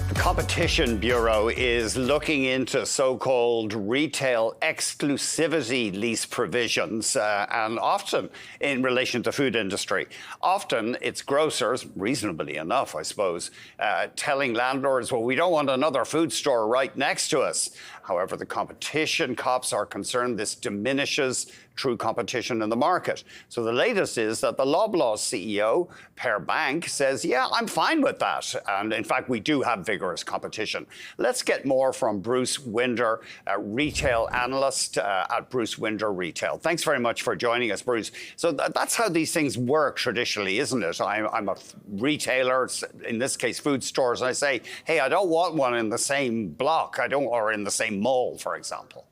The Competition Bureau is looking into so-called retail exclusivity lease provisions, and often in relation to food industry. Often it's grocers, reasonably enough, I suppose, telling landlords, well, we don't want another food store right next to us. However, the competition cops are concerned this diminishes true competition in the market. So the latest is that the Loblaw CEO, Per Bank, says, yeah, I'm fine with that. And in fact, we do have vigorous competition. Let's get more from Bruce Winder, a retail analyst at Bruce Winder Retail. Thanks very much for joining us, Bruce. So that's how these things work traditionally, isn't it? I'm a retailer, in this case, food stores, and I say, hey, I don't want one in the same block, or in the same mall, for example.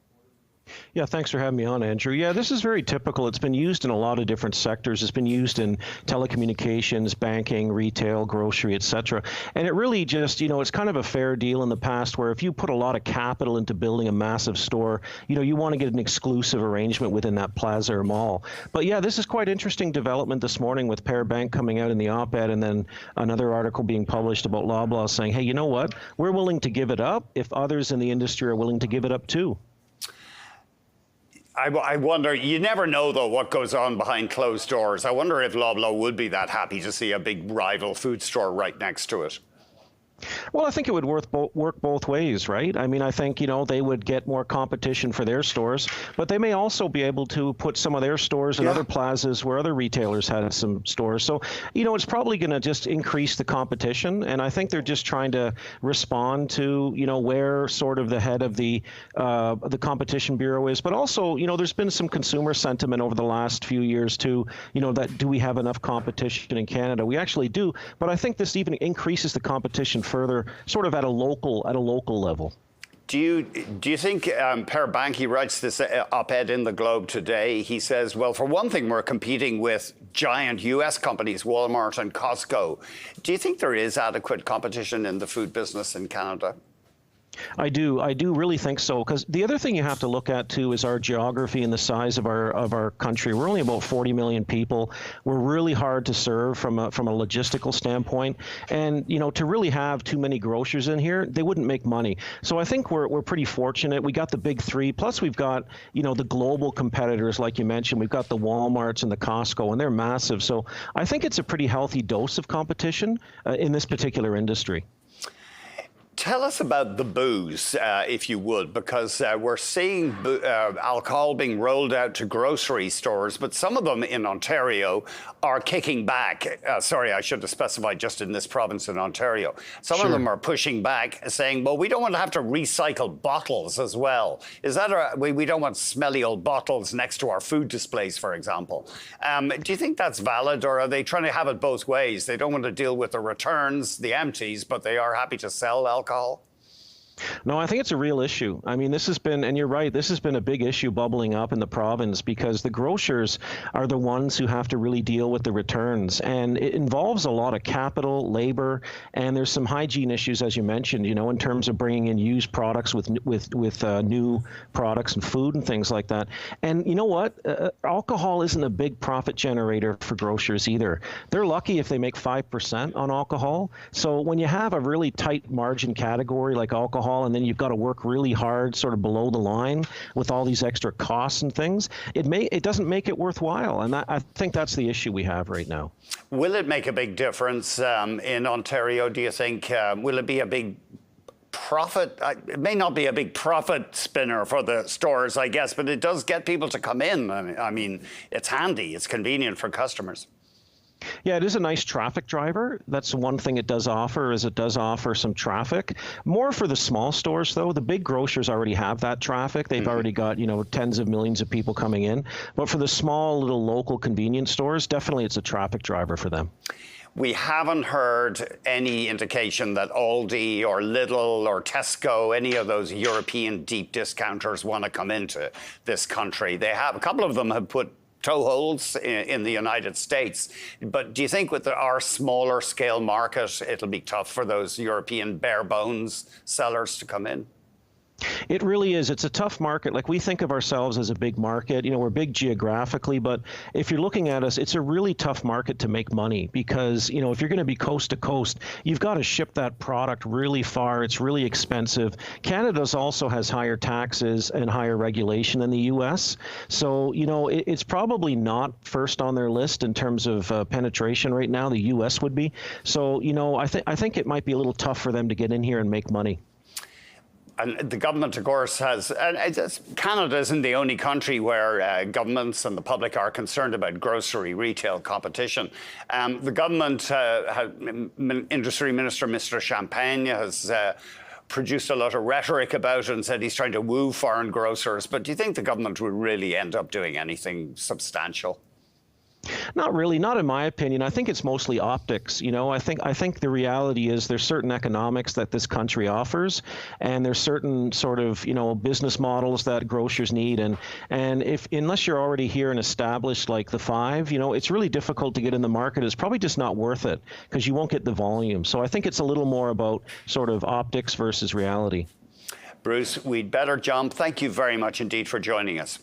Yeah, thanks for having me on, Andrew. Yeah, this is very typical. It's been used in a lot of different sectors. It's been used in telecommunications, banking, retail, grocery, et cetera. And it really just, it's kind of a fair deal in the past where if you put a lot of capital into building a massive store, you want to get an exclusive arrangement within that plaza or mall. But yeah, this is quite interesting development this morning with Per Bank coming out in the op-ed and then another article being published about Loblaw saying, hey, you know what? We're willing to give it up if others in the industry are willing to give it up too. I wonder, you never know, though, what goes on behind closed doors. I wonder if Loblaw would be that happy to see a big rival food store right next to it. Well, I think it would work both ways, right? I mean, I think, they would get more competition for their stores, but they may also be able to put some of their stores in other plazas where other retailers had some stores. So, it's probably going to just increase the competition. And I think they're just trying to respond to, where sort of the head of the Competition Bureau is. But also, there's been some consumer sentiment over the last few years too, that do we have enough competition in Canada? We actually do. But I think this even increases the competition further, sort of at a local level. Do you think Per Bank, he writes this op-ed in the Globe today, he says, well, for one thing, we're competing with giant US companies, Walmart and Costco. Do you think there is adequate competition in the food business in Canada? I do really think so, because the other thing you have to look at too is our geography and the size of our country. We're only about 40 million people. We're really hard to serve from a logistical standpoint, and to really have too many grocers in here, they wouldn't make money. So I think we're pretty fortunate. We got the big three, plus we've got the global competitors like you mentioned. We've got the Walmarts and the Costco, and they're massive. So I think it's a pretty healthy dose of competition in this particular industry. Tell us about the booze, if you would, because we're seeing alcohol being rolled out to grocery stores, but some of them in Ontario are kicking back. Sorry, I should have specified just in this province in Ontario. Some of them are pushing back, saying, well, we don't want to have to recycle bottles as well. Is that we don't want smelly old bottles next to our food displays, for example. Do you think that's valid, or are they trying to have it both ways? They don't want to deal with the returns, the empties, but they are happy to sell alcohol? No, I think it's a real issue. I mean, this has been, and you're right, this has been a big issue bubbling up in the province because the grocers are the ones who have to really deal with the returns. And it involves a lot of capital, labor, and there's some hygiene issues, as you mentioned, in terms of bringing in used products with new products and food and things like that. And you know what? Alcohol isn't a big profit generator for grocers either. They're lucky if they make 5% on alcohol. So when you have a really tight margin category like alcohol, and then you've got to work really hard sort of below the line with all these extra costs and things, it doesn't make it worthwhile. And I think that's the issue we have right now. Will it make a big difference in Ontario, do you think? Will it be a big profit? It may not be a big profit spinner for the stores, I guess, but it does get people to come in. I mean, it's handy. It's convenient for customers. Yeah, it is a nice traffic driver. That's one thing it does offer, is it does offer some traffic. More for the small stores, though. The big grocers already have that traffic. They've already got, tens of millions of people coming in. But for the small little local convenience stores, definitely it's a traffic driver for them. We haven't heard any indication that Aldi or Lidl or Tesco, any of those European deep discounters, want to come into this country. They have, a couple of them have put toeholds in the United States. But do you think with our smaller scale market, it'll be tough for those European bare bones sellers to come in? It really is. It's a tough market. Like, we think of ourselves as a big market. We're big geographically, but if you're looking at us, it's a really tough market to make money because, if you're going to be coast to coast, you've got to ship that product really far. It's really expensive. Canada also has higher taxes and higher regulation than the U.S. So, it's probably not first on their list in terms of penetration right now. The U.S. would be. So, I think it might be a little tough for them to get in here and make money. And the government, of course, Canada isn't the only country where governments and the public are concerned about grocery retail competition. The government, Industry Minister Mr. Champagne has produced a lot of rhetoric about it and said he's trying to woo foreign grocers. But do you think the government will really end up doing anything substantial? Not really, not in my opinion. I think it's mostly optics. I think the reality is there's certain economics that this country offers, and there's certain sort of business models that grocers need, and unless you're already here and established like the five, it's really difficult to get in the market. It's probably just not worth it because you won't get the volume. So I think it's a little more about sort of optics versus reality. Bruce, we'd better jump. Thank you very much indeed for joining us.